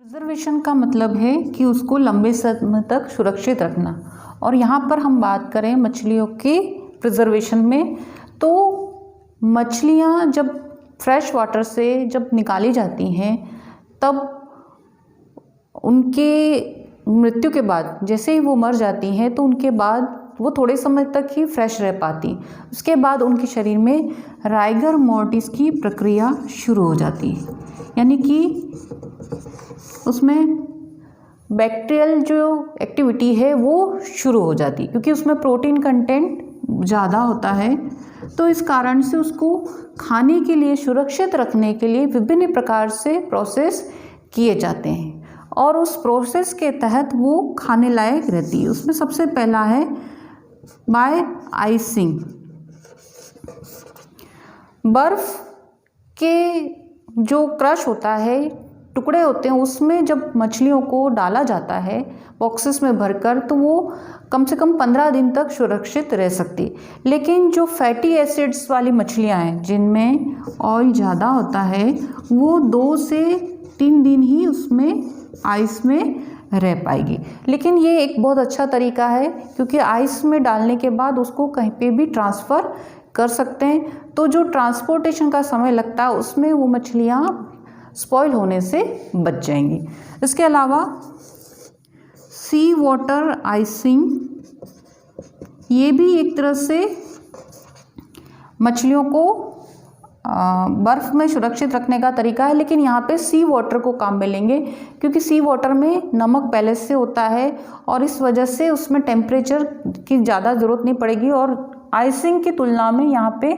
Preservation का मतलब है कि उसको लंबे समय तक सुरक्षित रखना। और यहाँ पर हम बात करें मछलियों के प्रिजर्वेशन में, तो मछलियाँ जब फ्रेश वाटर से जब निकाली जाती हैं तब उनके मृत्यु के बाद, जैसे ही वो मर जाती हैं तो उनके बाद वो थोड़े समय तक ही फ्रेश रह पाती। उसके बाद उनके शरीर में राइगर मोर्टिस की प्रक्रिया शुरू हो जाती है, यानी कि उसमें बैक्टीरियल जो एक्टिविटी है वो शुरू हो जाती, क्योंकि उसमें प्रोटीन कंटेंट ज़्यादा होता है। तो इस कारण से उसको खाने के लिए, सुरक्षित रखने के लिए विभिन्न प्रकार से प्रोसेस किए जाते हैं और उस प्रोसेस के तहत वो खाने लायक रहती है। उसमें सबसे पहला है बाय आइसिंग। बर्फ़ के जो क्रश होता है, टुकड़े होते हैं, उसमें जब मछलियों को डाला जाता है बॉक्सेस में भरकर, तो वो कम से कम 15 दिन तक सुरक्षित रह सकती। लेकिन जो फैटी एसिड्स वाली मछलियां हैं जिनमें ऑयल ज़्यादा होता है, वो 2 से 3 दिन ही उसमें आइस में रह पाएगी। लेकिन ये एक बहुत अच्छा तरीका है, क्योंकि आइस में डालने के बाद उसको कहीं पे भी ट्रांसफ़र कर सकते हैं। तो जो ट्रांसपोर्टेशन का समय लगता है उसमें वो मछलियाँ स्पॉइल होने से बच जाएंगी। इसके अलावा सी वाटर आइसिंग, ये भी एक तरह से मछलियों को बर्फ़ में सुरक्षित रखने का तरीका है, लेकिन यहाँ पे सी वाटर को काम में लेंगे, क्योंकि सी वाटर में नमक पहले से होता है और इस वजह से उसमें टेम्परेचर की ज़्यादा ज़रूरत नहीं पड़ेगी और आइसिंग की तुलना में यहाँ पे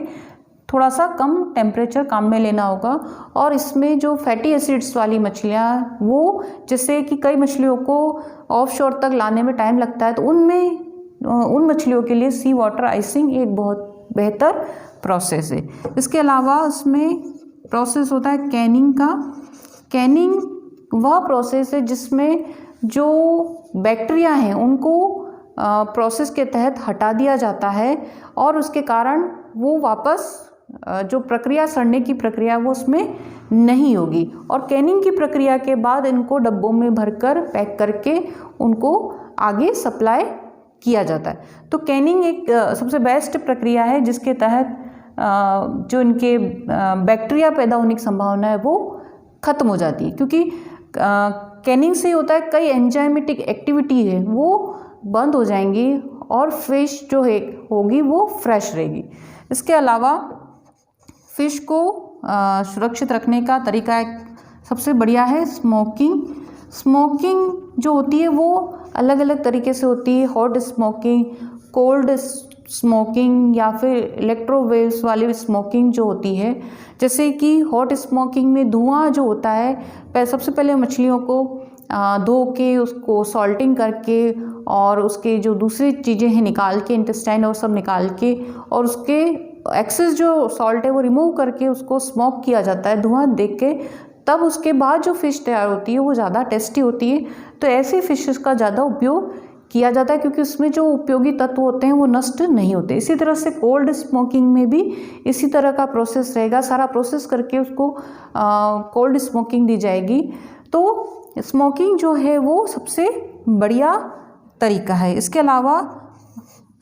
थोड़ा सा कम टेम्परेचर काम में लेना होगा। और इसमें जो फैटी एसिड्स वाली मछलियाँ, वो जैसे कि कई मछलियों को ऑफशोर तक लाने में टाइम लगता है, तो उन मछलियों के लिए सी वाटर आइसिंग एक बहुत बेहतर प्रोसेस है। इसके अलावा उसमें प्रोसेस होता है कैनिंग का। कैनिंग वह प्रोसेस है जिसमें जो बैक्टीरिया हैं उनको प्रोसेस के तहत हटा दिया जाता है और उसके कारण वो वापस जो प्रक्रिया, सड़ने की प्रक्रिया, वो उसमें नहीं होगी। और कैनिंग की प्रक्रिया के बाद इनको डब्बों में भरकर पैक करके उनको आगे सप्लाई किया जाता है। तो कैनिंग एक सबसे बेस्ट प्रक्रिया है जिसके तहत जो इनके बैक्टीरिया पैदा होने की संभावना है वो ख़त्म हो जाती है, क्योंकि कैनिंग से होता है कई एंजाइमेटिक एक्टिविटी है वो बंद हो जाएंगी और फिश जो है होगी वो फ्रेश रहेगी। इसके अलावा फ़िश को सुरक्षित रखने का तरीका एक सबसे बढ़िया है स्मोकिंग। स्मोकिंग जो होती है वो अलग अलग तरीके से होती है, हॉट स्मोकिंग, कोल्ड स्मोकिंग या फिर इलेक्ट्रोवेव्स वाली स्मोकिंग जो होती है। जैसे कि हॉट स्मोकिंग में धुआं जो होता है, सबसे पहले मछलियों को धो के उसको सॉल्टिंग करके और उसके जो दूसरी चीज़ें हैं निकाल के, इंटेस्टाइन और सब निकाल के, और उसके एक्सेस जो सॉल्ट है वो रिमूव करके उसको स्मोक किया जाता है धुआं देख के। तब उसके बाद जो फ़िश तैयार होती है वो ज़्यादा टेस्टी होती है। तो ऐसी फ़िशेस का ज़्यादा उपयोग किया जाता है, क्योंकि उसमें जो उपयोगी तत्व होते हैं वो नष्ट नहीं होते। इसी तरह से कोल्ड स्मोकिंग में भी इसी तरह का प्रोसेस रहेगा, सारा प्रोसेस करके उसको कोल्ड स्मोकिंग दी जाएगी। तो स्मोकिंग जो है वो सबसे बढ़िया तरीका है। इसके अलावा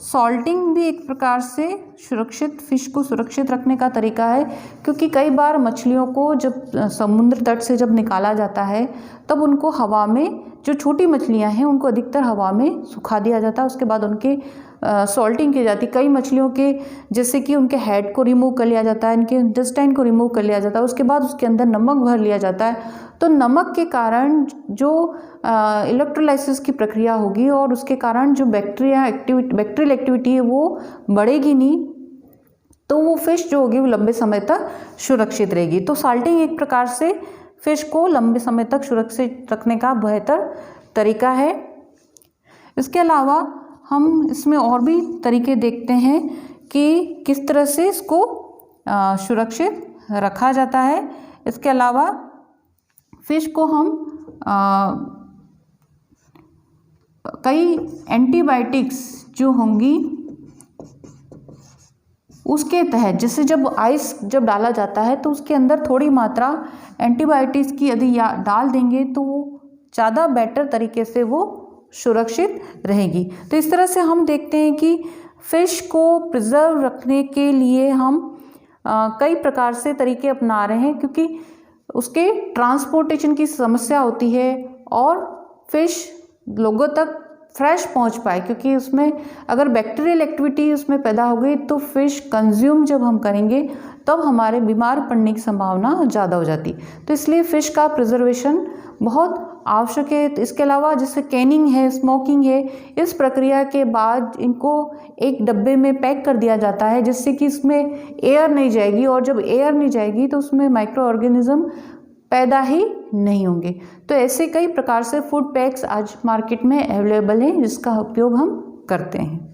सॉल्टिंग भी एक प्रकार से सुरक्षित फ़िश को सुरक्षित रखने का तरीका है, क्योंकि कई बार मछलियों को जब समुद्र तट से जब निकाला जाता है तब उनको हवा में, जो छोटी मछलियां हैं उनको अधिकतर हवा में सुखा दिया जाता है। उसके बाद उनके सॉल्टिंग की जाती है। कई मछलियों के जैसे कि उनके हेड को रिमूव कर लिया जाता है, इनके इंटेस्टाइन को रिमूव कर लिया जाता है, उसके बाद उसके अंदर नमक भर लिया जाता है। तो नमक के कारण जो इलेक्ट्रोलाइसिस की प्रक्रिया होगी और उसके कारण जो बैक्टीरियल एक्टिविटी है वो बढ़ेगी नहीं, तो वो फ़िश जो होगी वो लंबे समय तक सुरक्षित रहेगी। तो सॉल्टिंग एक प्रकार से फ़िश को लंबे समय तक सुरक्षित रखने का बेहतर तरीका है। इसके अलावा हम इसमें और भी तरीके देखते हैं कि किस तरह से इसको सुरक्षित रखा जाता है। इसके अलावा फ़िश को हम कई एंटीबायोटिक्स जो होंगी उसके तहत जैसे जब आइस जब डाला जाता है तो उसके अंदर थोड़ी मात्रा एंटीबायोटिक्स की यदि डाल देंगे तो वो ज़्यादा बेटर तरीके से वो सुरक्षित रहेगी। तो इस तरह से हम देखते हैं कि फ़िश को प्रिजर्व रखने के लिए हम कई प्रकार से तरीके अपना रहे हैं, क्योंकि उसके ट्रांसपोर्टेशन की समस्या होती है और फ़िश लोगों तक फ्रेश पहुंच पाए, क्योंकि उसमें अगर बैक्टीरियल एक्टिविटी उसमें पैदा हो गई तो फ़िश कंज्यूम जब हम करेंगे तब हमारे बीमार पड़ने की संभावना ज़्यादा हो जाती। तो इसलिए फ़िश का प्रिजर्वेशन बहुत आवश्यक है। तो इसके अलावा जैसे कैनिंग है, स्मोकिंग है, इस प्रक्रिया के बाद इनको एक डब्बे में पैक कर दिया जाता है जिससे कि इसमें एयर नहीं जाएगी, और जब एयर नहीं जाएगी तो उसमें माइक्रो ऑर्गेनिज्म पैदा ही नहीं होंगे। तो ऐसे कई प्रकार से फूड पैक्स आज मार्केट में अवेलेबल हैं जिसका उपयोग हम करते हैं।